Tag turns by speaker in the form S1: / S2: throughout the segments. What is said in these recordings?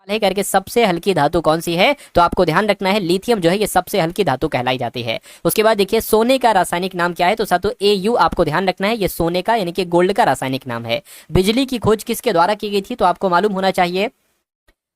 S1: है करके सबसे हल्की धातु कौन सी है, तो आपको ध्यान रखना है लिथियम जो है ये सबसे हल्की धातु कहलाई जाती है। उसके बाद देखिए सोने का रासायनिक नाम क्या है, तो साथियों Au आपको ध्यान रखना है, ये सोने का यानी कि गोल्ड का रासायनिक नाम है। बिजली की खोज किसके द्वारा की गई थी, तो आपको मालूम होना चाहिए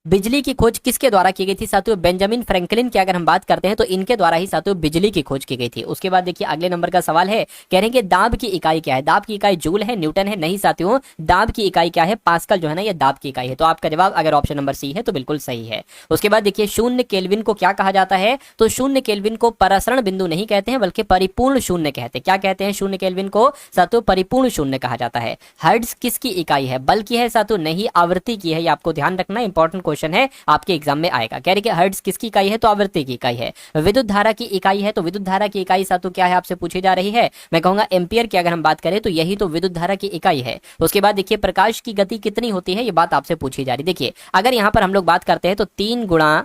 S1: बिजली की खोज किसके द्वारा की गई थी साथियों, बेंजामिन फ्रैंकलिन की अगर हम बात करते हैं तो इनके द्वारा ही साथियों बिजली की खोज की गई थी। उसके बाद देखिए अगले नंबर का सवाल है, कह रहे हैं कि दाब की इकाई क्या है, दाब की इकाई जूल है, न्यूटन है, नहीं साथियों दाब की इकाई क्या है, पास्कल जो है ना ये दाब की इकाई है। तो आपका जवाब अगर ऑप्शन नंबर सी है तो बिल्कुल सही है। उसके बाद देखिए शून्य केल्विन को क्या कहा जाता है, तो शून्य केल्विन को परासरण बिंदु नहीं कहते हैं बल्कि परिपूर्ण शून्य कहते हैं। क्या कहते हैं शून्य केल्विन को साथियों, परिपूर्ण शून्य कहा जाता है। हर्ट्ज किसकी इकाई है, बल की है साथियों, नहीं आवृत्ति की है, ये आपको ध्यान रखना, इंपॉर्टेंट क्वेश्चन है आपके एग्जाम में आएगा। कह रहे कि हर्ट्ज किसकी इकाई है, तो आवृत्ति की इकाई है। विद्युत धारा की इकाई है, तो विद्युत धारा की इकाई साथियों क्या है आपसे पूछी जा रही है, मैं कहूंगा एम्पियर की अगर हम बात करें तो यही तो विद्युत धारा की इकाई है। उसके बाद देखिए प्रकाश की गति कितनी होती है, ये बात आपसे पूछी जा रही। देखिए अगर यहां पर हम लोग बात करते हैं तो 3 ×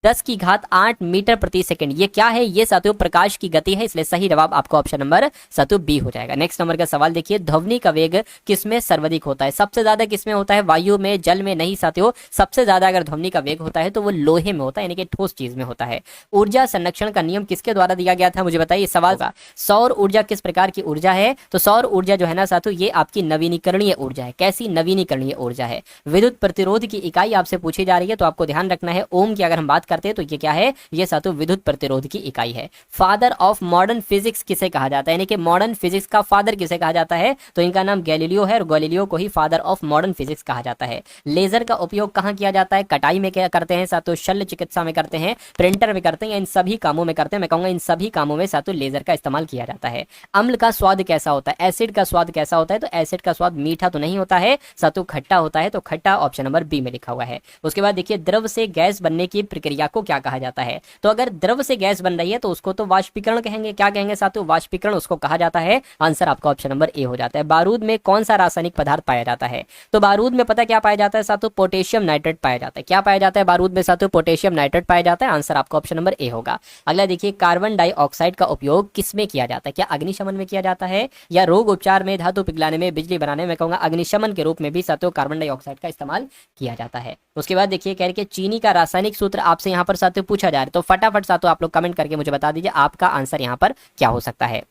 S1: 10⁸ मीटर प्रति सेकंड, ये क्या है, ये साथियों प्रकाश की गति है, इसलिए सही जवाब आपको ऑप्शन नंबर साथियों बी हो जाएगा। नेक्स्ट नंबर का सवाल देखिए, ध्वनि का वेग किसमें सर्वाधिक होता है, सबसे ज्यादा किसमें होता है, वायु में, जल में, नहीं साथियों सबसे ज्यादा अगर ध्वनि का वेग होता है तो वो लोहे में होता है, यानी कि ठोस चीज में होता है। ऊर्जा संरक्षण का नियम किसके द्वारा दिया गया था, मुझे बताइए सवाल का। सौर ऊर्जा किस प्रकार की ऊर्जा है, तो सौर ऊर्जा जो है ना साथियों ये आपकी नवीनीकरणीय ऊर्जा है। कैसी नवीनीकरणीय ऊर्जा है। विद्युत प्रतिरोध की इकाई आपसे पूछी जा रही है, तो आपको ध्यान रखना है ओम की अगर हम बात करते हैं तो ये क्या है, ये साथियों विद्युत प्रतिरोध की इकाई है। फादर ऑफ मॉडर्न फिजिक्स किसे कहा जाता है, यानी कि मॉडर्न फिजिक्स का फादर किसे कहा जाता है, तो इनका नाम गैलीलियो है और गैलीलियो को ही फादर ऑफ मॉडर्न फिजिक्स कहा जाता है। लेजर का उपयोग कहां किया जाता है, कटाई में क्या करते हैं साथियों, शल्य चिकित्सा में करते हैं, प्रिंटर में करते हैं, इन सभी कामों में करते हैं। मैं कहूंगा इन सभी कामों में साथियों लेजर का इस्तेमाल किया जाता है। अम्ल का स्वाद कैसा होता है, एसिड का स्वाद कैसा होता है, तो एसिड का स्वाद मीठा तो नहीं होता है साथियों, खट्टा होता है, तो खट्टा ऑप्शन नंबर बी में लिखा हुआ है। उसके बाद देखिए द्रव से गैस बनने की प्रक्रिया को क्या कहा जाता है, तो अगर द्रव से गैस बन रही है तो उसको तो वाष्पीकरण कहेंगे। क्या कहेंगे साथियों, वाष्पीकरण उसको कहा जाता है। आंसर आपका ऑप्शन नंबर ए हो जाता है। बारूद में कौन सा रासायनिक पदार्थ पाया जाता है, तो बारूद में पता क्या पाया जाता है साथियों, पोटेशियम नाइट्रेट पाया जाता है। क्या पाया जाता है बारूद में साथियों, पोटेशियम नाइट्रेट पाया जाता है। आंसर आपका ऑप्शन नंबर ए होगा। अगला देखिए कार्बन डाइऑक्साइड का उपयोग किसमें किया जाता है, क्या अग्निशमन में किया जाता है या रोग उपचार में, धातु पिघलाने में, बिजली बनाने में, मैं कहूंगा अग्निशमन के रूप में भी साथियों कार्बन डाइऑक्साइड का इस्तेमाल किया जाता है। उसके बाद देखिए कह रहे कि चीनी का रासायनिक सूत्र आपसे यहाँ पर साथियों पूछा जा रहा है, तो फटाफट साथियों आप लोग कमेंट करके मुझे बता दीजिए आपका आंसर यहाँ पर क्या हो सकता है,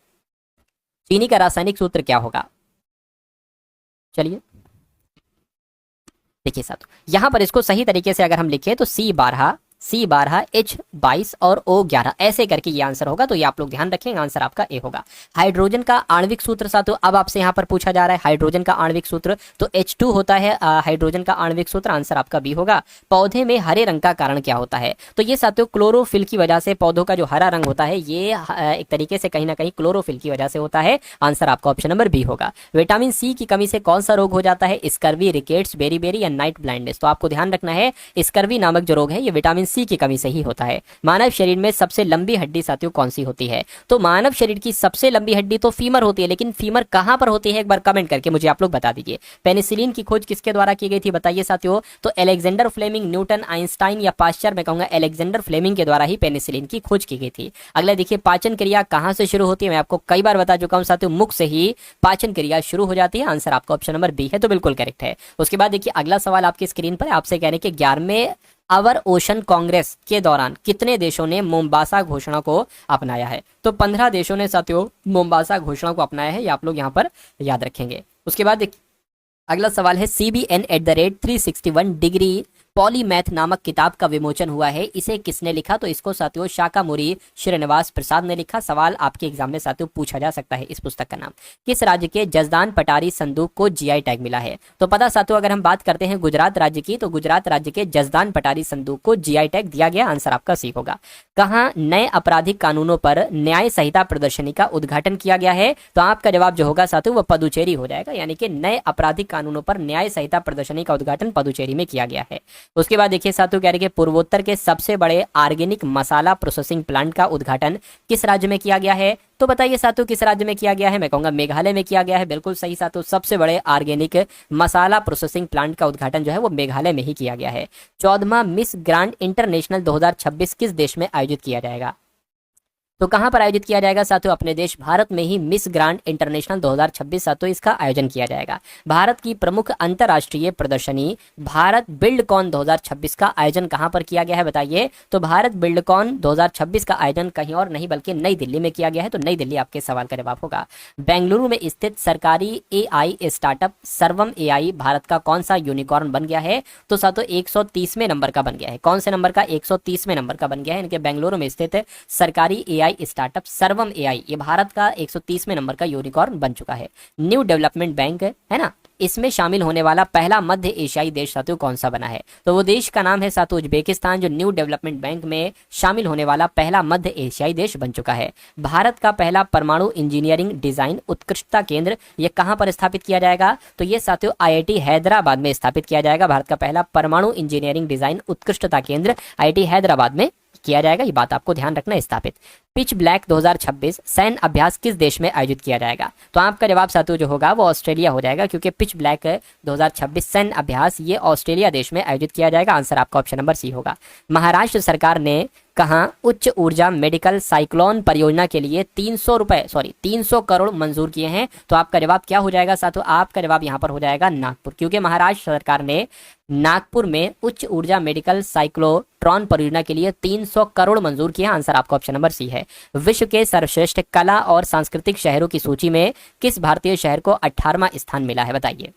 S1: चीनी का रासायनिक सूत्र क्या होगा। चलिए देखिए साथियों यहां पर इसको सही तरीके से अगर हम लिखे तो C12 H22 और O11 ऐसे करके ये आंसर होगा, तो ये आप लोग ध्यान रखेंगे, आंसर आपका ए होगा। हाइड्रोजन का आणविक सूत्र साथियों अब आपसे यहाँ पर पूछा जा रहा है, हाइड्रोजन का आणविक सूत्र तो H2 होता है हाइड्रोजन का आणविक सूत्र, आंसर आपका बी होगा। पौधे में हरे रंग का कारण क्या होता है, तो ये साथियों क्लोरोफिल की वजह से पौधों का जो हरा रंग होता है ये एक तरीके से कहीं ना कहीं क्लोरोफिल की वजह से होता है। आंसर आपका ऑप्शन नंबर बी होगा। विटामिन सी की कमी से कौन सा रोग हो जाता है, स्कर्वी, रिकेट्स, बेरी या नाइट ब्लाइंडनेस, तो आपको ध्यान रखना है स्कर्वी नामक जो रोग है ये विटामिन सी की कमी से ही होता है। मानव शरीर में सबसे लंबी हड्डी साथियों कौन सी होती है, तो मानव शरीर की सबसे लंबी हड्डी तो फीमर होती है, लेकिन फीमर कहां पर होती है एक बार कमेंट करके मुझे आप लोग बता दीजिए। पेनिसिलिन की खोज किसके द्वारा की गई थी बताइए साथियों, तो अलेक्जेंडर फ्लेमिंग, न्यूटन, आइंस्टाइन या पाश्चर, मैं कहूंगा अलेक्जेंडर फ्लेमिंग के द्वारा ही पेनिसिलिन की खोज की गई थी। अगला देखिए पाचन क्रिया कहां से शुरू होती है, मैं आपको कई बार बता चुका हूं साथियों मुख से ही पाचन क्रिया शुरू हो जाती है। आंसर आपका ऑप्शन नंबर बी है, तो बिल्कुल करेक्ट है। उसके बाद देखिए अगला सवाल आपकी स्क्रीन पर आपसे कह रहे हैं कि 11वें आवर ओशन कांग्रेस के दौरान कितने देशों ने मोम्बासा घोषणा को अपनाया है, तो 15 देशों ने साथियों मोम्बासा घोषणा को अपनाया है, ये आप लोग यहाँ पर याद रखेंगे। उसके बाद अगला सवाल है CBN@361 डिग्री पॉलीमैथ नामक किताब का विमोचन हुआ है, इसे किसने लिखा, तो इसको साथियों शाकामुरी श्रीनिवास प्रसाद ने लिखा। सवाल आपके एग्जाम में साथियों पूछा जा सकता है इस पुस्तक का नाम। किस राज्य के जसदान पटारी संदूक को जीआई टैग मिला है, तो पता साथियों अगर हम बात करते हैं गुजरात राज्य की, तो गुजरात राज्य के जसदान पटारी संदूक को जीआई टैग दिया गया। आंसर आपका सी होगा। कहाँ नए आपराधिक कानूनों पर न्याय संहिता प्रदर्शनी का उद्घाटन किया गया है, तो आपका जवाब जो होगा साथियों वो पदुचेरी हो जाएगा, यानी कि नए आपराधिक कानूनों पर न्याय संहिता प्रदर्शनी का उद्घाटन पदुचेरी में किया गया है। उसके बाद देखिए साथियों कह रहे हैं पूर्वोत्तर के सबसे बड़े ऑर्गेनिक मसाला प्रोसेसिंग प्लांट का उद्घाटन किस राज्य में किया गया है, तो बताइए साथियों किस राज्य में किया गया है, मैं कहूंगा मेघालय में किया गया है। बिल्कुल सही साथियों, सबसे बड़े ऑर्गेनिक मसाला प्रोसेसिंग प्लांट का उद्घाटन जो है वो मेघालय में ही किया गया है। 14वां मिस ग्रांड इंटरनेशनल 2026 किस देश में आयोजित किया जाएगा, तो कहां पर आयोजित किया जाएगा साथियों? अपने देश भारत में ही मिस ग्रांड इंटरनेशनल 2026 साथियों इसका आयोजन किया जाएगा। भारत की प्रमुख अंतर्राष्ट्रीय प्रदर्शनी भारत बिल्डकॉन 2026 का आयोजन कहां पर किया गया है बताइए? तो भारत बिल्डकॉन 2026 का आयोजन कहीं और नहीं बल्कि नई दिल्ली में किया गया है। तो नई दिल्ली आपके सवाल का जवाब होगा। बेंगलुरु में स्थित सरकारी एआई स्टार्टअप सर्वम एआई भारत का कौन सा यूनिकॉर्न बन गया है? तो साथियों 130वें नंबर का बन गया है। कौन से नंबर का? 130वें नंबर का बन गया है। इनके बेंगलुरु में स्थित सरकारी एआई स्टार्टअप सर्वम एआई ये भारत का 130वें नंबर का यूनिकॉर्न बन चुका है। न्यू डेवलपमेंट बैंक है ना, इसमें शामिल होने वाला पहला मध्य एशियाई देश साथियों कौन सा बना है? तो वो देश का नाम है साथियों उज्बेकिस्तान, जो न्यू डेवलपमेंट बैंक में शामिल होने वाला पहला मध्य एशियाई देश बन चुका है। भारत का पहला परमाणु इंजीनियरिंग डिजाइन उत्कृष्टता केंद्र ये कहां पर स्थापित किया जाएगा? तो ये साथियों आईआईटी हैदराबाद में स्थापित किया जाएगा। भारत का पहला परमाणु इंजीनियरिंग डिजाइन उत्कृष्टता केंद्र आईआईटी हैदराबाद में किया जाएगा। ये बात आपको ध्यान रखना है स्थापित। पिच ब्लैक 2026 सैन्य अभ्यास किस देश में आयोजित किया जाएगा? तो आपका जवाब साथियों जो होगा वो ऑस्ट्रेलिया हो जाएगा, क्योंकि पिच ब्लैक 2026 सैन्य अभ्यास ये ऑस्ट्रेलिया देश में आयोजित किया जाएगा। आंसर आपका ऑप्शन नंबर सी होगा। महाराष्ट्र सरकार ने कहां उच्च ऊर्जा मेडिकल साइक्लोन परियोजना के लिए 300 करोड़ मंजूर किए हैं? तो आपका जवाब क्या हो जाएगा साथियों? आपका जवाब यहां पर हो जाएगा नागपुर, क्योंकि महाराष्ट्र सरकार ने नागपुर में उच्च ऊर्जा मेडिकल साइक्लोट्रॉन परियोजना के लिए 300 करोड़ मंजूर किया। आंसर आपका ऑप्शन नंबर सी है। विश्व के सर्वश्रेष्ठ कला और सांस्कृतिक शहरों की सूची में किस भारतीय शहर को 18वां स्थान मिला है बताइए?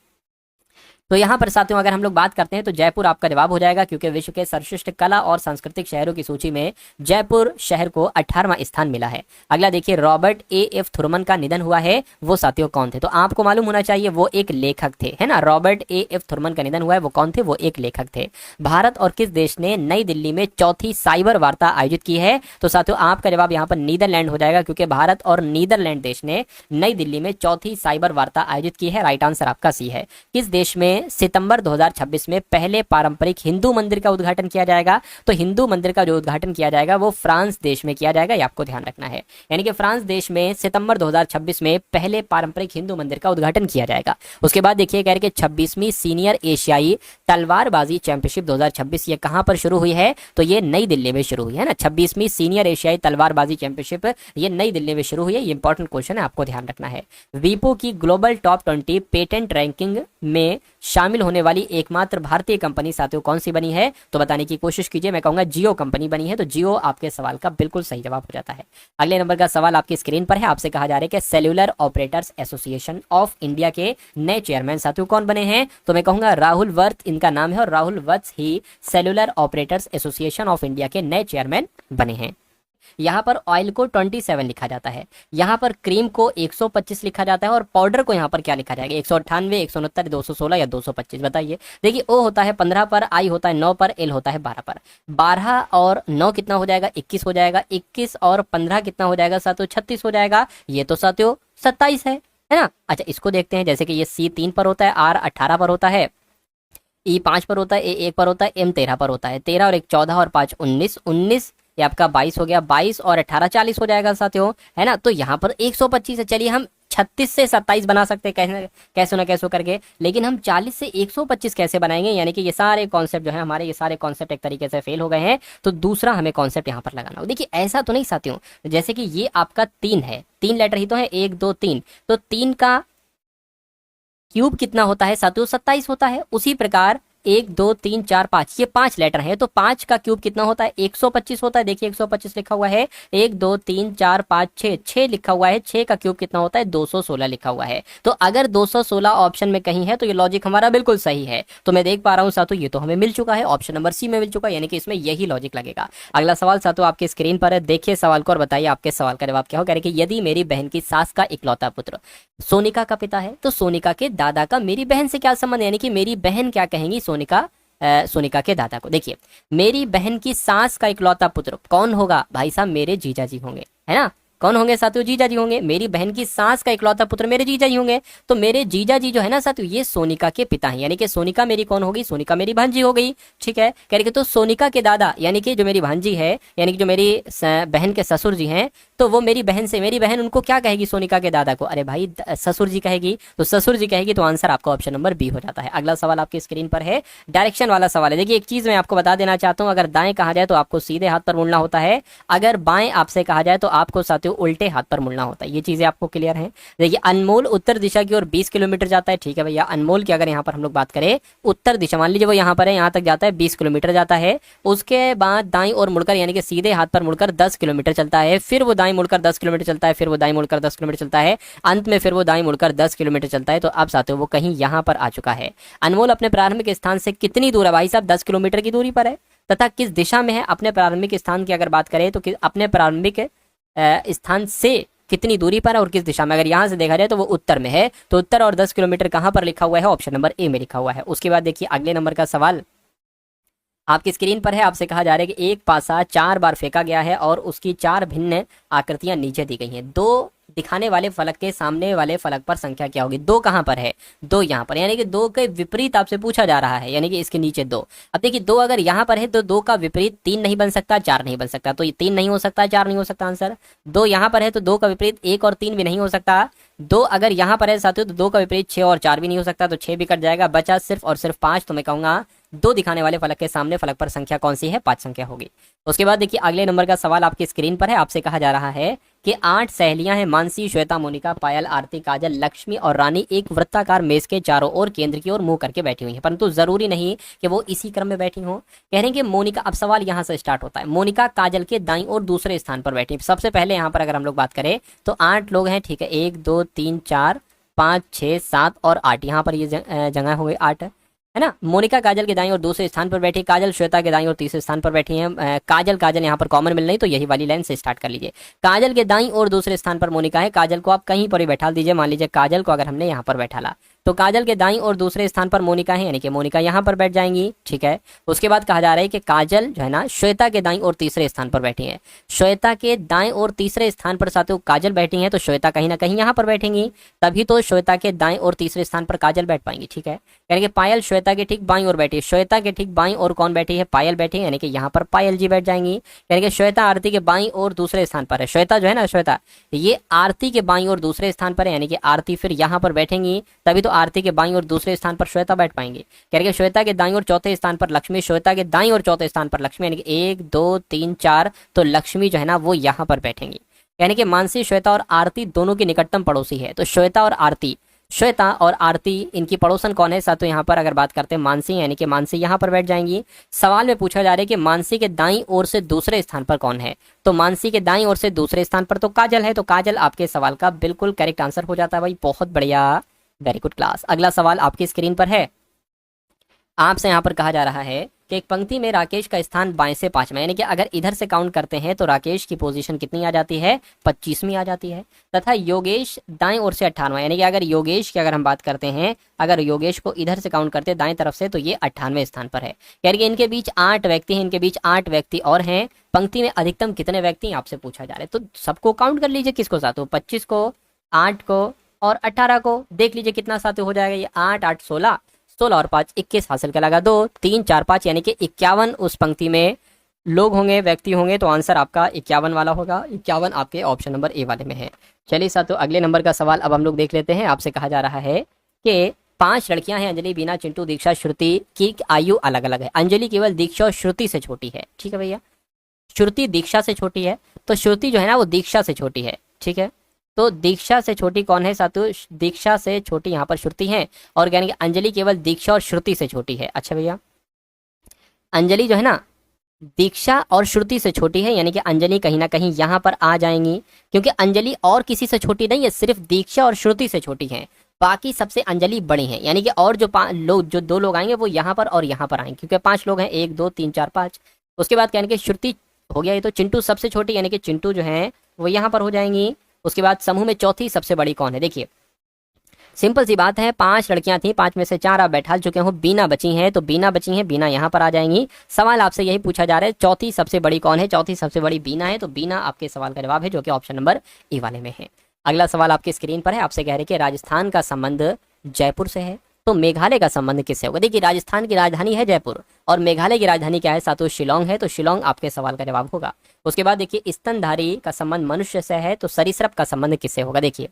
S1: तो यहाँ पर साथियों अगर हम लोग बात करते हैं तो जयपुर आपका जवाब हो जाएगा, क्योंकि विश्व के सर्वश्रेष्ठ कला और सांस्कृतिक शहरों की सूची में जयपुर शहर को 18वां स्थान मिला है। अगला देखिए, रॉबर्ट एफ थुरमन का निधन हुआ है, वो साथियों कौन थे? तो आपको मालूम होना चाहिए वो एक लेखक थे, है ना। रॉबर्ट एफ थुरमन का निधन हुआ है, वो कौन थे? वो एक लेखक थे। भारत और किस देश ने नई दिल्ली में चौथी साइबर वार्ता आयोजित की है? तो साथियों आपका जवाब यहाँ पर नीदरलैंड हो जाएगा, क्योंकि भारत और नीदरलैंड देश ने नई दिल्ली में चौथी साइबर वार्ता आयोजित की है। राइट आंसर आपका सी है। किस देश में सितंबर 2026 में पहले पारंपरिक हिंदू मंदिर का उद्घाटन किया जाएगा? तो हिंदू मंदिर का जो उद्घाटन किया जाएगा वो फ्रांस देश में किया जाएगा, ये आपको ध्यान रखना है। यानी कि फ्रांस देश में सितंबर 2026 में पहले पारंपरिक हिंदू मंदिर का उद्घाटन किया जाएगा। उसके बाद देखिए कह रहे कि 26वीं सीनियर एशियाई तलवारबाजी चैंपियनशिप 2026 ये कहां पर शुरू हुई है? तो ये नई दिल्ली में शुरू हुई है ना। 26वीं सीनियर एशियाई तलवारबाजी चैंपियनशिप ये नई दिल्ली में शुरू हुई है। ये इंपॉर्टेंट क्वेश्चन है, आपको ध्यान रखना है। वीपो की ग्लोबल टॉप 20 पेटेंट रैंकिंग में शामिल होने वाली एकमात्र भारतीय कंपनी साथियों कौन सी बनी है? तो बताने की कोशिश कीजिए। मैं कहूंगा जियो कंपनी बनी है। तो जियो आपके सवाल का बिल्कुल सही जवाब हो जाता है। अगले नंबर का सवाल आपकी स्क्रीन पर है। आपसे कहा जा रहा है कि cellular operators association of India के नए चेयरमैन साथियों कौन बने हैं? तो मैं कहूंगा राहुल वर्थ इनका नाम है, और Rahul worth he cellular operators association of India के नए चेयरमैन बने हैं। यहाँ पर ऑयल को 27 लिखा जाता है, यहाँ पर क्रीम को 125 लिखा जाता है, और पाउडर को यहाँ पर क्या लिखा जाएगा? 198, 169, 216 या 225? बताइए। देखिए ओ होता है 15 पर, आई होता है 9 पर, एल होता है 12 पर। 12 और 9 कितना हो जाएगा? 21 हो जाएगा। 21 और 15 कितना हो जाएगा साथियों? 36 हो जाएगा। ये तो साथियों 27 है ना। अच्छा इसको देखते हैं, जैसे कि ये सी 3 पर होता है, आर 18 पर होता है, ई 5 पर होता है, ए 1 पर होता है, एम 13 पर होता है। 13 और 1 14 और 5 19, 19 ये आपका 22 हो गया। 22 और 18 40 हो जाएगा साथियों, है ना। तो यहाँ पर 125 है। चलिए हम 36 से 27 बना सकते हैं कैसे ना कैसे करके, लेकिन हम 40 से 125 कैसे बनाएंगे? यानी कि ये सारे कॉन्सेप्ट जो है हमारे, ये सारे कॉन्सेप्ट एक तरीके से फेल हो गए हैं। तो दूसरा हमें कॉन्सेप्ट यहाँ पर लगाना हो। देखिए ऐसा तो नहीं साथियों, जैसे कि ये आपका 3 है, 3 लेटर ही तो है, 1 2 3, तो 3 का क्यूब कितना होता है साथियों? 27 होता है। उसी प्रकार 1 2 3 4 5 ये 5 लेटर है, तो 5 का क्यूब कितना होता है? 125 होता है। देखिए 125 लिखा हुआ है, 1 2 3 4 5 6 6 लिखा हुआ है। 6 का क्यूब कितना होता है? 216 लिखा हुआ है। तो अगर 216 ऑप्शन में कहीं है तो ये लॉजिक हमारा बिल्कुल सही है। तो मैं देख पा रहा हूँ साथियों ये तो हमें मिल चुका है, ऑप्शन नंबर सी में मिल चुका है, यानी कि इसमें यही लॉजिक लगेगा। अगला सवाल साथियों आपके स्क्रीन पर है, देखिए सवाल को और बताइए आपके सवाल का जवाब क्या हो। कह रहे कि यदि मेरी बहन की सास का इकलौता पुत्र सोनिका का पिता है, तो सोनिका के दादा का मेरी बहन से क्या संबंध? यानी कि मेरी बहन क्या कहेंगी सोनिका के दादा को। देखिए मेरी बहन की सास का इकलौता पुत्र कौन होगा? भाई साहब मेरे जीजा जी होंगे, है ना। कौन होंगे साथियों? जीजा जी होंगे। मेरी बहन की सास का इकलौता पुत्र मेरे जीजा जी होंगे। तो मेरे जीजा जी जो है ना साथियों, ये सोनिका के पिता हैं, यानी कि सोनिका मेरी कौन होगी? सोनिका मेरी भांजी हो गई। ठीक है, कह रहे कि तो सोनिका के दादा यानी कि जो मेरी भांजी है, यानी कि जो मेरी बहन के ससुर जी हैं, तो वो मेरी बहन से, मेरी बहन उनको क्या कहेगी? सोनिका के दादा को? अरे भाई ससुर जी कहेगी, तो ससुर जी कहेगी, तो आंसर आपका ऑप्शन नंबर बी हो जाता है। अगला सवाल आपकी स्क्रीन पर है, डायरेक्शन वाला सवाल है। देखिए एक चीज मैं आपको बता देना चाहता हूं, अगर दाएं कहा जाए तो आपको सीधे हाथ पर मुड़ना होता है, अगर बाएं आपसे कहा जाए तो आपको साथियों उल्टे हाथ पर मुड़ना होता है। ये चीजें आपको क्लियर है? देखिए अनमोल उत्तर दिशा की ओर 20 किलोमीटर जाता है। ठीक है भैया, अनमोल की अगर यहाँ पर हम लोग बात करें उत्तर दिशा, मान लीजिए वो यहाँ पर है, यहाँ तक जाता है 20 किलोमीटर जाता है। उसके बाद दाईं ओर मुड़कर यानी कि सीधे हाथ पर मुड़कर 10 किलोमीटर चलता है, फिर वो दाईं मुड़कर 10 किलोमीटर चलता है, फिर वो दाईं मुड़कर 10 किलोमीटर चलता है, अंत में फिर वो दाईं मुड़कर 10 किलोमीटर चलता है। तो अब साथियों वो कहीं यहाँ पर आ चुका है। अनमोल अपने प्रारंभिक स्थान से कितनी दूर है भाई साहब? 10 किलोमीटर की दूरी पर है। तथा किस दिशा में है? अपने प्रारंभिक स्थान की अगर बात करें तो अपने प्रारंभिक स्थान से कितनी दूरी पर है और किस दिशा में? अगर यहाँ से देखा जाए तो वो उत्तर में है, तो उत्तर और 10 किलोमीटर कहाँ पर लिखा हुआ है? ऑप्शन नंबर ए में लिखा हुआ है। उसके बाद देखिए अगले नंबर का सवाल आपकी स्क्रीन पर है। आपसे कहा जा रहा है कि एक पासा 4 बार फेंका गया है और उसकी 4 भिन्न आकृतियां नीचे दी गई हैं। दो दिखाने वाले फलक के सामने वाले फलक पर संख्या क्या होगी? दो कहां पर है? दो यहाँ पर, यानी कि दो के विपरीत आपसे पूछा जा रहा है, यानी कि इसके नीचे दो। अब देखिए दो अगर यहाँ पर है तो दो का विपरीत 3 नहीं बन सकता, 4 नहीं बन सकता, तो ये 3 नहीं हो सकता, 4 नहीं हो सकता आंसर। दो यहाँ पर है तो दो का विपरीत 1 और 3 भी नहीं हो सकता। दो अगर यहाँ पर है साथियों तो दो का विपरीत 6 और 4 भी नहीं हो सकता, तो 6 भी कट जाएगा, बचा सिर्फ और सिर्फ 5। तो मैं कहूंगा दो दिखाने वाले फलक के सामने फलक पर संख्या कौन सी है? 5 संख्या होगी। उसके बाद देखिए अगले नंबर का सवाल आपकी स्क्रीन पर है। आपसे कहा जा रहा है कि 8 सहेलियां हैं, मानसी, श्वेता, मोनिका, पायल, आरती, काजल, लक्ष्मी और रानी एक वृत्ताकार मेज के चारों ओर केंद्र की ओर मुंह करके बैठी हुई हैं, परंतु जरूरी नहीं कि वो इसी क्रम में बैठी हों। कह रहे हैं कि मोनिका, अब सवाल यहाँ से स्टार्ट होता है, मोनिका काजल के दाईं और दूसरे स्थान पर बैठी। सबसे पहले यहाँ पर अगर हम लोग बात करें तो 8 लोग हैं। ठीक है, 1 2 3 4 5 6 7 और 8, यहाँ पर ये जगह हो गई 8 है ना। मोनिका काजल के दाईं और दूसरे स्थान पर बैठी, काजल श्वेता के दाईं और तीसरे स्थान पर बैठी हैं। काजल काजल यहाँ पर कॉमन मिल रही, तो यही वाली लाइन से स्टार्ट कर लीजिए। काजल के दाईं और दूसरे स्थान पर मोनिका है, काजल को आप कहीं पर भी बैठा दीजिए। मान लीजिए काजल को अगर हमने यहाँ पर बैठाला तो काजल के दाईं और दूसरे स्थान पर मोनिका है, यानी कि मोनिका यहाँ पर बैठ जाएंगी। ठीक है, उसके बाद कहा जा रहा है कि काजल जो है ना श्वेता के दाईं और तीसरे स्थान पर बैठी है। श्वेता के दाएं और तीसरे स्थान पर साथियों काजल बैठी है, तो श्वेता कहीं ना कहीं यहाँ पर बैठेंगी, तभी तो श्वेता के दाएं और तीसरे स्थान पर काजल बैठ पाएंगी। ठीक है, यानी कि पायल श्वेता के ठीक बाईं ओर बैठी है, श्वेता के ठीक बाईं और कौन बैठी है? पायल बैठी है, यानी कि यहाँ पर पायल जी बैठ जाएंगी। यानी कि श्वेता आरती के बाईं और दूसरे स्थान पर है। श्वेता जो है ना, श्वेता ये आरती के बाईं और दूसरे स्थान पर है, यानी कि आरती फिर यहाँ पर बैठेंगी, तभी तो आरती के बाईं और दूसरे स्थान पर श्वेता बैठ पाएंगे। कह रहे श्वेता के दाईं और चौथे स्थान पर लक्ष्मी, श्वेता के दाईं और चौथे स्थान पर लक्ष्मी, यानी कि 1 2 3 4, तो लक्ष्मी जो है ना वो यहाँ पर बैठेंगी। यानी कि मानसी, श्वेता और आरती दोनों की निकटतम पड़ोसी है, तो श्वेता और आरती, श्वेता और आरती इनकी पड़ोसन कौन है साथियों? यहाँ पर अगर बात करते हैं मानसी, यानी कि मानसी यहाँ पर बैठ जाएंगी। सवाल में पूछा जा रहा है कि मानसी के दाईं ओर से दूसरे स्थान पर कौन है? तो मानसी के दाईं ओर से दूसरे स्थान पर तो काजल है, तो काजल आपके सवाल का बिल्कुल करेक्ट आंसर हो जाता है भाई। बहुत बढ़िया, वेरी गुड क्लास। अगला सवाल आपकी स्क्रीन पर है। आपसे यहाँ पर कहा जा रहा है कि एक पंक्ति में राकेश का स्थान बाएं से 5वां, यानी कि अगर इधर से काउंट करते हैं तो राकेश की पोजीशन कितनी आ जाती है? 25वीं आ जाती है। तथा योगेश दाएं ओर से 58वां, यानी कि अगर योगेश की अगर हम बात करते हैं, अगर योगेश को इधर से काउंट करते हैं दाएं तरफ से, तो ये 98वें स्थान पर है। यानी कि इनके बीच 8 व्यक्ति हैं, इनके बीच 8 व्यक्ति और हैं। पंक्ति में अधिकतम कितने व्यक्ति आपसे पूछा जा रहा है, तो सबको काउंट कर लीजिए। किसको साथियों? 25 को, 8 को और 18 को। देख लीजिए कितना साथियों हो जाएगा ये? 8 8 16, 16 और 5 21 हासिल कर लगा 2 3 4 5, यानी कि 51 उस पंक्ति में लोग होंगे, व्यक्ति होंगे, तो आंसर आपका 51 वाला होगा। 51 आपके ऑप्शन नंबर ए वाले में है। चलिए साथियों अगले नंबर का सवाल अब हम लोग देख लेते हैं। आपसे कहा जा रहा है कि 5 लड़कियां हैं, अंजलि, बीना, चिंटू, दीक्षा, श्रुति की आयु अलग अलग है। अंजलि केवल दीक्षा और श्रुति से छोटी है। ठीक है भैया, श्रुति दीक्षा से छोटी है, तो श्रुति जो है ना वो दीक्षा से छोटी है। ठीक है, तो दीक्षा से छोटी कौन है साथियों? दीक्षा से छोटी यहाँ पर श्रुति है, और यानी कि अंजलि केवल दीक्षा और श्रुति से छोटी है। अच्छा भैया, अंजलि जो है ना दीक्षा और श्रुति से छोटी है, यानी कि अंजलि कहीं ना कहीं यहाँ पर आ जाएंगी, क्योंकि अंजलि और किसी से छोटी नहीं है, सिर्फ दीक्षा और श्रुति से छोटी है। बाकी सबसे अंजलि बड़ी है, यानी कि और जो लोग, जो 2 लोग आएंगे वो यहाँ पर और यहाँ पर आएंगे, क्योंकि 5 लोग हैं, 1 2 3 4 5। उसके बाद यानी कि श्रुति हो गया ये, तो चिंटू सबसे छोटी, यानी कि चिंटू जो है वो यहाँ पर हो जाएंगी। उसके बाद समूह में चौथी सबसे बड़ी कौन है? देखिए सिंपल सी बात है, 5 लड़कियां थी, 5 में से 4 आप बैठा चुके हो, बीना बची हैं, तो बीना बची हैं, बीना यहाँ पर आ जाएंगी। सवाल आपसे यही पूछा जा रहा है, चौथी सबसे बड़ी कौन है? चौथी सबसे बड़ी बीना है, तो बीना आपके सवाल का जवाब है, जो कि ऑप्शन नंबर ए वाले में है। अगला सवाल आपकी स्क्रीन पर है, आपसे कह रहे कि राजस्थान का संबंध जयपुर से है, तो मेघालय का संबंध किससे होगा? देखिए, राजस्थान की राजधानी है जयपुर और मेघालय की राजधानी क्या है साथियों? शिलोंग है, तो शिलोंग आपके सवाल का जवाब होगा। उसके बाद देखिए, स्तनधारी का संबंध मनुष्य से है, तो सरीसृप का संबंध किससे होगा? देखिए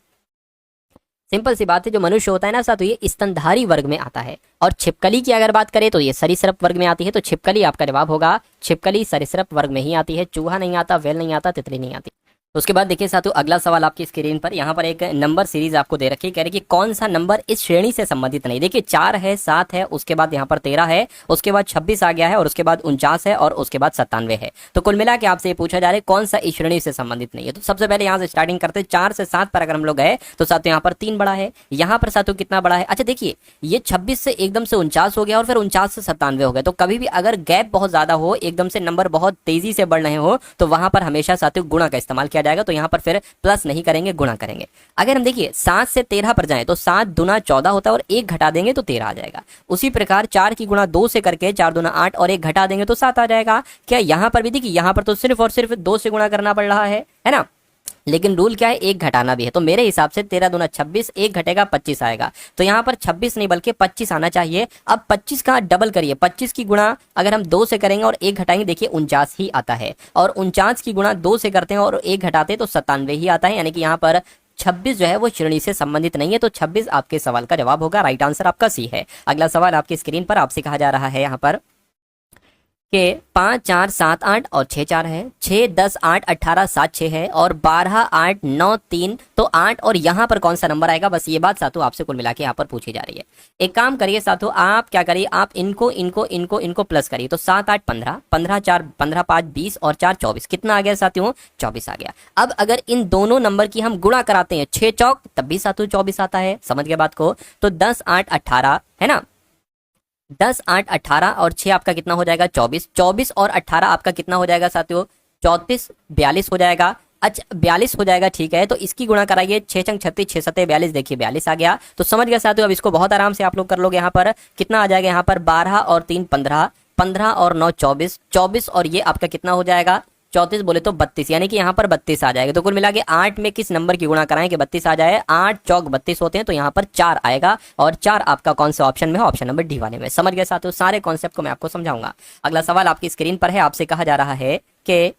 S1: सिंपल सी बात है, जो मनुष्य होता है ना साथियों, ये स्तनधारी वर्ग में आता है, और छिपकली की अगर बात करें तो ये सरीसृप वर्ग में आती है, तो छिपकली आपका जवाब होगा। छिपकली सरीसृप वर्ग में ही आती है, चूहा नहीं आता, वेल नहीं आता, तितली नहीं आती। उसके बाद देखिए साथियों, अगला सवाल आपकी स्क्रीन पर, यहाँ पर एक नंबर सीरीज आपको दे रखी है, कह रही कि कौन सा नंबर इस श्रेणी से संबंधित नहीं। देखिए 4 है, 7 है, उसके बाद यहाँ पर 13 है, उसके बाद 26 आ गया है, और उसके बाद 49 है, और उसके बाद 97 है। तो कुल मिला के आपसे ये पूछा जा रहा है कौन सा इस श्रेणी से संबंधित नहीं है। तो सबसे पहले यहाँ से स्टार्टिंग करते हैं, 4 से 7 पर अगर हम लोग गए तो साथियों यहाँ पर 3 बड़ा है, यहाँ पर साथियों कितना बड़ा है? अच्छा देखिए, ये 26 से एकदम से 49 हो गया, और फिर 49 से 97 हो गया। तो कभी भी अगर गैप बहुत ज्यादा हो, एकदम से नंबर बहुत तेजी से बढ़ रहे हो, तो वहां पर हमेशा साथियों गुणा का इस्तेमाल किया जाएगा। तो यहाँ पर फिर प्लस नहीं करेंगे, गुणा करेंगे। अगर हम देखिए 7 से 13 पर जाएं तो 7 दूना 14 होता है, और 1 घटा देंगे तो 13 आ जाएगा। उसी प्रकार 4 की गुणा 2 से करके 4 दूना 8, और 1 घटा देंगे तो 7 आ जाएगा। क्या यहाँ पर भी देखिए, यहाँ पर तो सिर्फ और सिर्फ 2 से गुणा करना पड़ रहा है ना, लेकिन रूल क्या है? 1 घटाना भी है। तो मेरे हिसाब से 13 दूना 26, 1 घटेगा 25 आएगा। तो यहाँ पर 26 नहीं बल्कि 25 आना चाहिए। अब 25 का डबल करिए, 25 की गुणा अगर हम 2 से करेंगे और 1 घटाएंगे, देखिए 49 ही आता है, और 49 की गुणा 2 से करते हैं और 1 घटाते हैं तो 97 ही आता है। यानी कि यहाँ पर 26 जो है वो श्रेणी से संबंधित नहीं है, तो 26 आपके सवाल का जवाब होगा। राइट आंसर आपका सी है। अगला सवाल आपकी स्क्रीन पर, आपसे कहा जा रहा है यहाँ पर के 5 4 7 8 और 6 4 है, 6 10 8 18 7 6 है, और 12 8 9 3, तो 8 और यहाँ पर कौन सा नंबर आएगा? बस ये बात साथों आपसे कुल मिला के यहाँ पर पूछी जा रही है। एक काम करिए साथों, आप क्या करिए, आप इनको इनको इनको इनको प्लस करिए। तो 7 8 15, 15 4 15 5 20, और 4 24, कितना आ गया साथियों? 24 आ गया। अब अगर इन दोनों नंबर की हम गुणा कराते हैं, 6 चौक, तब भी साथियों 24 आता है। समझ गए बात को? तो 10 8 18 है ना, 10 8 18, और 6 आपका कितना हो जाएगा? 24। 24 और 18 आपका कितना हो जाएगा साथियों? 34 42 हो जाएगा। अच्छा 42 हो जाएगा, ठीक है। तो इसकी गुणा कराइए, 6 छंग 36, 6 सत्ते 42, देखिए 42 आ गया। तो समझ गया साथियों, अब इसको बहुत आराम से आप लोग कर लोगे। यहाँ पर कितना आ जाएगा? यहाँ पर 12 और 3 15, 15 और 9 24, 24 और ये आपका कितना हो जाएगा? 34 बोले तो 32, यानी कि यहाँ पर 32 आ जाएगा। तो कुल मिला के 8 में किस नंबर की गुणा कराएं कि 32 आ जाए? 8 चौक 32 होते हैं, तो यहाँ पर 4 आएगा, और 4 आपका कौन से ऑप्शन में है? ऑप्शन नंबर डी वाले में। समझ गए साथियों, सारे कॉन्सेप्ट को मैं आपको समझाऊंगा। अगला सवाल आपकी स्क्रीन पर है, आपसे कहा जा रहा है कि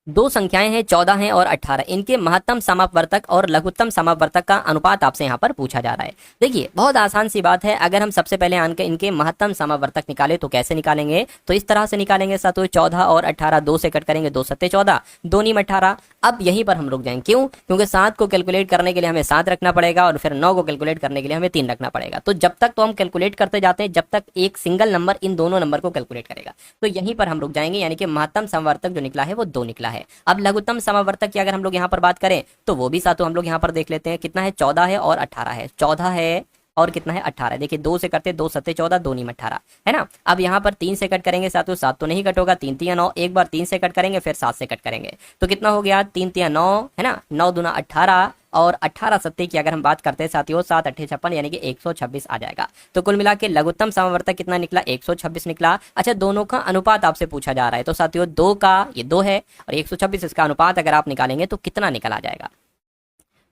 S1: 2 संख्याएं हैं, 14 हैं और 18, इनके महत्तम समापवर्तक और लघुत्तम समापवर्तक का अनुपात आपसे यहाँ पर पूछा जा रहा है। देखिए बहुत आसान सी बात है, अगर हम सबसे पहले इनके महत्तम समापवर्तक निकाले तो कैसे निकालेंगे? तो इस तरह से निकालेंगे साथियों, 14 और 18 2 से कट करेंगे, 2 सत्ते 14, 2 नीम 18। अब यहीं पर हम रुक जाएंगे, क्यों? क्योंकि 7 को कैलकुलेट करने के लिए हमें 7 रखना पड़ेगा, और फिर 9 को कैलकुलेट करने के लिए हमें 3 रखना पड़ेगा। तो जब तक तो हम कैलकुलेट करते जाते हैं, जब तक एक सिंगल नंबर इन दोनों नंबर को कैलकुलेट करेगा। तो यहीं पर हम रुक जाएंगे, यानी कि महत्तम समावर्तक जो निकला है वो 2 निकला है। अब लघुत्तम समावर्तक की अगर हम लोग यहाँ पर बात करें तो वो भी साथों हम लोग यहाँ पर देख लेते हैं, कितना है? 14 है और 18 है। 14 है और कितना है? 18। देखिए 2 से करते, 2 सत्ते 14, 2 नीम 18 है ना। अब यहाँ पर 3 से कट करेंगे साथियों, 7 तो नहीं कट होगा, 3 3 9, एक बार 3 से कट करेंगे फिर 7 से कट करेंगे, तो कितना हो गया? 3 3 9 है ना, 9 दूना 18, और 18 सत्ते की अगर हम बात करते हैं साथियों, 7 8 56, यानी कि 126 आ जाएगा। तो कुल मिला के लघुत्तम समावर्तक कितना निकला? 126 निकला। अच्छा दोनों का अनुपात आपसे पूछा जा रहा है, तो साथियों 2 का ये 2 है, और 126 इसका अनुपात अगर आप निकालेंगे तो कितना निकल आ जाएगा?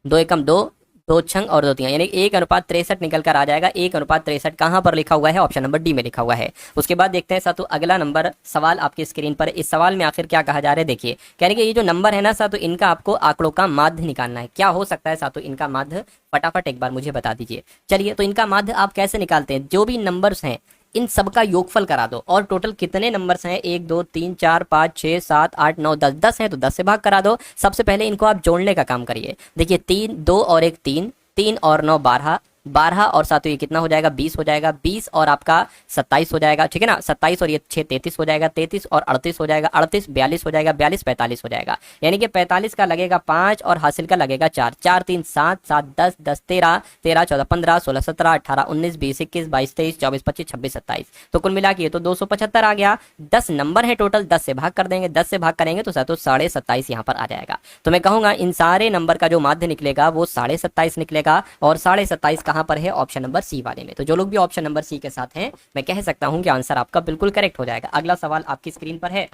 S1: 2 एकम 2, 2 छंग और 2 तियां, यानी 1:63 निकल कर आ जाएगा। 1:63 कहाँ पर लिखा हुआ है? ऑप्शन नंबर डी में लिखा हुआ है। उसके बाद देखते हैं साथियों अगला नंबर सवाल आपकी स्क्रीन पर। इस सवाल में आखिर क्या कहा जा रहा है? देखिए कह रहे कि ये जो नंबर है ना साथियों, इनका आपको आंकड़ों का माध्य निकालना है। क्या हो सकता है साथियों इनका माध्य? फटाफट एक बार मुझे बता दीजिए। चलिए, तो इनका माध्य आप कैसे निकालते हैं? जो भी नंबर्स हैं इन सबका योगफल करा दो, और टोटल कितने नंबर्स हैं? 1 2 3 4 5 6 7 8 9 10, 10 है तो 10 से भाग करा दो। सबसे पहले इनको आप जोड़ने का काम करिए। देखिए 3 2 और 1 3, 3 और 9 12, 12 और सातों ये कितना हो जाएगा, 20 हो जाएगा, 20 और आपका 27 हो जाएगा, ठीक है ना, 27 और ये 6 33 हो जाएगा, 33 और 38 हो जाएगा, 38 42 हो जाएगा, 42 45 हो जाएगा। यानी कि 45 का लगेगा 5 और हासिल का लगेगा 4, 4 3 7, 7 10, 10 13, 13 14 15 16 17 18 19 20 21 22 23 24 25 26 27, तो कुल मिला के ये तो 275 आ गया। 10 नंबर है टोटल, 10 से भाग कर देंगे, 10 से भाग करेंगे तो 27.5 यहाँ पर आ जाएगा। तो मैं कहूंगा इन सारे नंबर का जो माध्य निकलेगा वो 27.5 निकलेगा, और 27.5 कहां पर है, ऑप्शन नंबर सी वाले में। तो जो लोग भी ऑप्शन नंबर सी के साथ हैं, मैं कह सकता हूं कि आंसर आपका बिल्कुल करेक्ट हो जाएगा। अगला सवाल आपकी स्क्रीन पर है,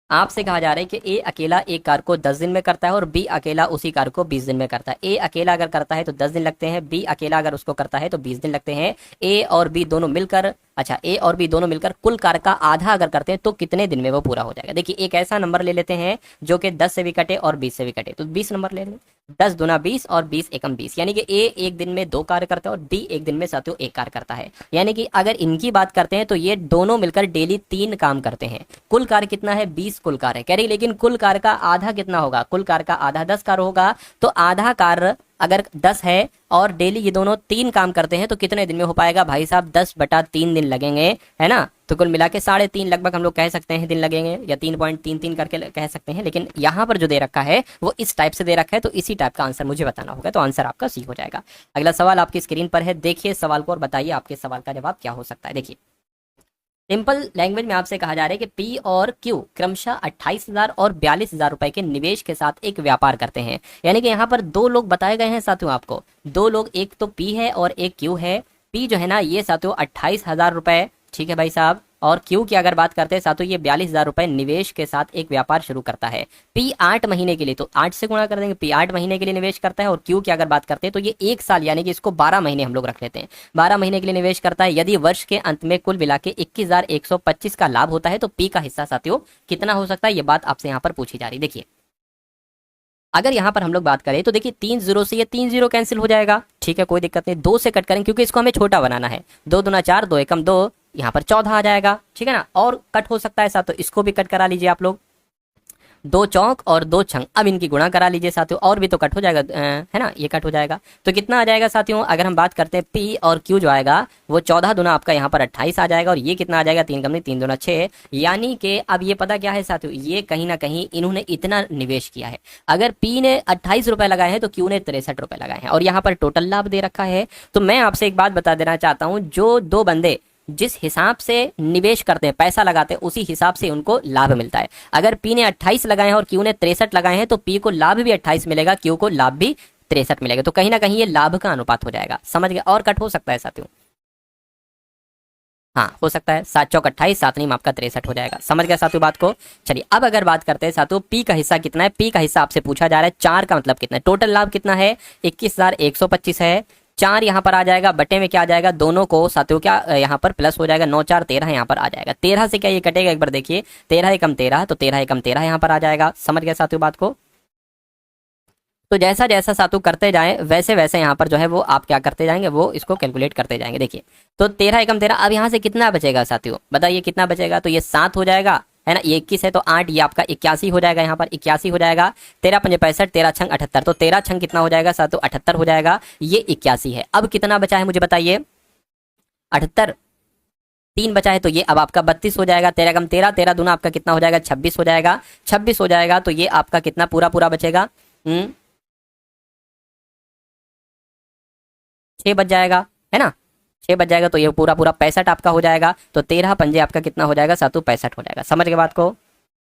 S1: आपसे कहा जा रहा है कि ए अकेला एक कार को 10 दिन में करता है और बी अकेला उसी कार को 20 दिन में करता है। ए अकेला अगर करता है तो 10 दिन लगते हैं, बी अकेला अगर उसको करता है तो 20 दिन लगते हैं। ए और बी दोनों मिलकर, अच्छा ए और बी दोनों मिलकर कुल कार का आधा अगर करते हैं तो कितने दिन में वो पूरा हो जाएगा। देखिए एक ऐसा नंबर ले लेते हैं जो कि 10 से भी कटे और 20 से भी कटे, तो 20 नंबर ले लें। 10 दूना 20 और 20 एकम 20, यानी कि ए एक दिन में 2 कार्य करता है और बी एक दिन में साथियों 1 कार्य करता है। यानी कि अगर इनकी बात करते हैं तो ये दोनों मिलकर डेली 3 काम करते हैं। कुल कार्य कितना है, 20 कुल कार्य कह रही, लेकिन कुल कार्य का आधा कितना होगा, कुल कार्य का आधा 10 कार्य होगा। तो आधा कार्य अगर 10 है और डेली ये दोनों 3 काम करते हैं तो कितने दिन में हो पाएगा भाई साहब, 10/3 दिन लगेंगे, है ना। तो कुल मिला के 3.5 लगभग हम लोग कह सकते हैं दिन लगेंगे, या 3.33 करके कह सकते हैं। लेकिन यहाँ पर जो दे रखा है वो इस टाइप से दे रखा है, तो इसी टाइप का आंसर मुझे बताना होगा। तो आंसर आपका सी हो जाएगा। अगला सवाल आपकी स्क्रीन पर है, देखिए सवाल को और बताइए आपके सवाल का जवाब क्या हो सकता है। देखिए सिंपल लैंग्वेज में आपसे कहा जा रहा है कि पी और क्यू क्रमशः 28,000 और 42,000 रुपए के निवेश के साथ एक व्यापार करते हैं। यानी कि यहाँ पर 2 लोग बताए गए हैं साथियों आपको, 2 लोग, एक तो पी है और एक क्यू है। पी जो है ना ये साथियों 28,000 रुपए, ठीक है भाई साहब, और क्यू की अगर बात करते हैं साथियों ये 42,000 रुपए निवेश के साथ एक व्यापार शुरू करता है। पी 8 महीने के लिए, तो 8 से गुणा कर देंगे, पी 8 महीने के लिए निवेश करता है। और क्यू की अगर बात करते हैं तो ये 1 साल, यानी कि इसको 12 महीने हम लोग रख लेते हैं, 12 महीने के लिए निवेश करता है। यदि वर्ष के अंत में कुल मिला के 21,125 का लाभ होता है तो पी का हिस्सा साथियों कितना हो सकता है, ये बात आपसे यहाँ पर पूछी जा रही। देखिए अगर यहाँ पर हम लोग बात करें तो देखिए 3 0 से ये 3 0 कैंसिल हो जाएगा, ठीक है, कोई दिक्कत नहीं। 2 से कट करेंगे क्योंकि इसको हमें छोटा बनाना है, 2 दूना 4, 2 एकम 2, यहाँ पर 14 आ जाएगा, ठीक है ना। और कट हो सकता है साथ, तो इसको भी कट करा लीजिए आप लोग, 2 चौक और 2 छंग, अब इनकी गुणा करा लीजिए साथियों, और भी तो कट हो जाएगा, है ना, ये कट हो जाएगा। तो कितना आ जाएगा साथियों, अगर हम बात करते हैं पी और क्यू जो आएगा वो 14 दूना आपका यहाँ पर 28 आ जाएगा, और ये कितना आ जाएगा, 3 कम नहीं 3 दूना 6। यानी कि अब ये पता क्या है साथियों, ये कहीं ना कहीं इन्होंने इतना निवेश किया है। अगर पी ने 28 रुपए लगाए हैं तो क्यू ने 63 रुपए लगाए हैं, और यहाँ पर टोटल लाभ दे रखा है। तो मैं आपसे एक बात बता देना चाहता हूँ, जो 2 बंदे जिस हिसाब से निवेश करते हैं, पैसा लगाते हैं, उसी हिसाब से उनको लाभ मिलता है। अगर पी ने 28 लगाए हैं और क्यू ने 63 लगाए हैं तो पी को लाभ भी 28 मिलेगा, क्यू को लाभ भी 63 मिलेगा। तो कहीं ना कहीं ये लाभ का अनुपात हो जाएगा, समझ गए। और कट हो सकता है साथियों, हाँ हो सकता है, 7 चौक 28, 7 नीम आपका 63 हो जाएगा, समझ गया साथियों बात को। चलिए अब अगर बात करते हैं साथियों पी का हिस्सा कितना है, पी का हिस्सा आपसे पूछा जा रहा है 4 का मतलब कितना है, टोटल लाभ कितना है, 21,125 है। 4 यहाँ पर आ जाएगा, बटे में क्या आ जाएगा, दोनों को साथियों क्या यहाँ पर प्लस हो जाएगा, 9 4 13 यहाँ पर आ जाएगा। 13 से क्या ये कटेगा, एक बार देखिए, 13 एकम 13, तो 13 एकम 13 यहाँ पर आ जाएगा, समझ गए साथियों बात को। तो जैसा जैसा सातु करते जाएं वैसे वैसे यहाँ पर जो है वो आप क्या करते जाएंगे, वो इसको कैलकुलेट करते जाएंगे। देखिए तो 13 एकम 13, अब यहाँ से कितना बचेगा साथियों, बताइए कितना बचेगा, तो ये 7 हो जाएगा, है ना, ये 21 है तो 8, ये आपका 81 हो जाएगा, यहाँ पर 81 हो जाएगा। 13 पंजे 65, 13 छंग 78, तो 13 छंग कितना हो जाएगा साथियों, 78 हो जाएगा, ये 81 है। अब कितना बचा है मुझे बताइए, 78, 3 बचा है तो ये अब आपका 32 हो जाएगा। 13 कम 13, 13 दूना आपका कितना हो जाएगा, 26 हो जाएगा, 26 हो जाएगा, तो ये आपका कितना पूरा पूरा बचेगा, 6 बच जाएगा, है ना, 6 बच जाएगा, तो ये पूरा पूरा 65 आपका हो जाएगा। तो 13 पंजे आपका कितना हो जाएगा सातु, 65 हो जाएगा, समझ गए बात को।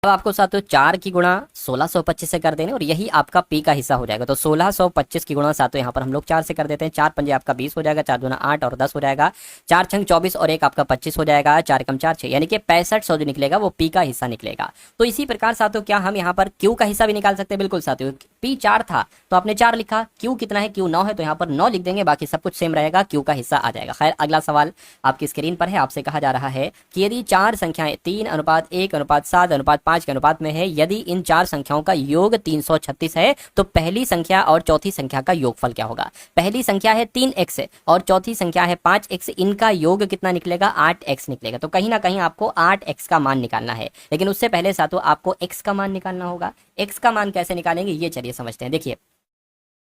S1: अब आपको साथियों 4 की गुणा 1625 से कर देने, और यही आपका पी का हिस्सा हो जाएगा। तो 1625 की गुणा साथियों यहाँ पर हम लोग 4 से कर देते हैं, 4 पंजे आपका 20 हो जाएगा, 4 दूना 8 और 10 हो जाएगा, 4 छंग 24 और 1 आपका 25 हो जाएगा, 4 कम 4 6, यानी कि 6500 जो निकलेगा वो पी का हिस्सा निकलेगा। तो इसी प्रकार साथियों क्या हम यहाँ पर क्यू का हिस्सा भी निकाल सकते हैं, बिल्कुल साथियों। पी 4 था तो आपने 4 लिखा, क्यू कितना है, क्यू 9 है, तो यहाँ पर 9 लिख देंगे, बाकी सब कुछ सेम रहेगा, क्यू का हिस्सा आ जाएगा। खैर अगला सवाल आपकी स्क्रीन पर है, आपसे कहा जा रहा है कि यदि 4 संख्याएं 3:1:7:5 के अनुपात में है, यदि इन 4 संख्याओं का योग 336 है तो पहली संख्या और चौथी संख्या का योगफल क्या होगा। पहली संख्या है 3x और चौथी संख्या है 5x, इनका योग कितना निकलेगा, 8x निकलेगा। तो कहीं ना कहीं आपको 8x का मान निकालना है, लेकिन उससे पहले साथों आपको x का मान निकालना होगा। x का मान कैसे निकालेंगे ये चलिए समझते हैं। देखिए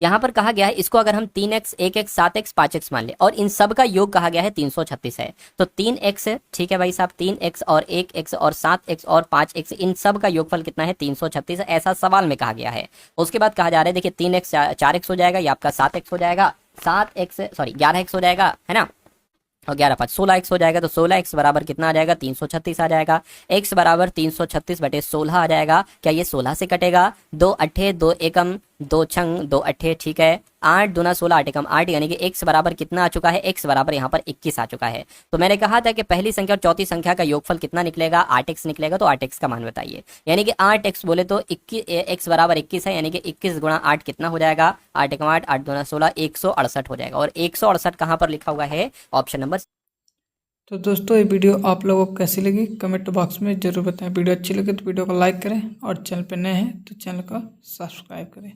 S1: यहाँ पर कहा गया है इसको अगर हम 3x 1x 7x 5x मान ले और इन सब का योग कहा गया है 336 है, तो 3x, ठीक है भाई साहब, 3x और 1x और 7x और 5x इन सब का योगफल कितना है 336 है, ऐसा सवाल में कहा गया है। उसके बाद कहा जा रहा है देखिए 3x 4x हो जाएगा, ये आपका 7x हो जाएगा, 11x हो जाएगा, है ना, और 11 5 16x हो जाएगा, तो 16x बराबर कितना आ जाएगा 336 आ जाएगा। x बराबर 336 बटे 16 आ जाएगा। क्या ये 16 से कटेगा? 2 अट्ठे 2 एकम 2 छंग 2 अट्ठे, ठीक है, 8 दूना 16 8 एकम 8, यानी कि x बराबर कितना आ चुका है, x बराबर यहाँ पर 21 आ चुका है। तो मैंने कहा था कि पहली संख्या और चौथी संख्या का योगफल कितना निकलेगा, 8x निकलेगा, तो 8x का मान बताइए। यानी कि 8x बोले तो 21 x बराबर 21 है, यानी कि 21 गुणा 8 कितना हो जाएगा, 8 एकम 8 8 दूना 16 168 हो जाएगा। और 168 कहाँ पर लिखा हुआ है, ऑप्शन नंबर।
S2: तो दोस्तों ये वीडियो आप लोगों को कैसी लगी कमेंट बॉक्स में ज़रूर बताएं। वीडियो अच्छी लगे तो वीडियो को लाइक करें और चैनल पर नए हैं तो चैनल को सब्सक्राइब करें।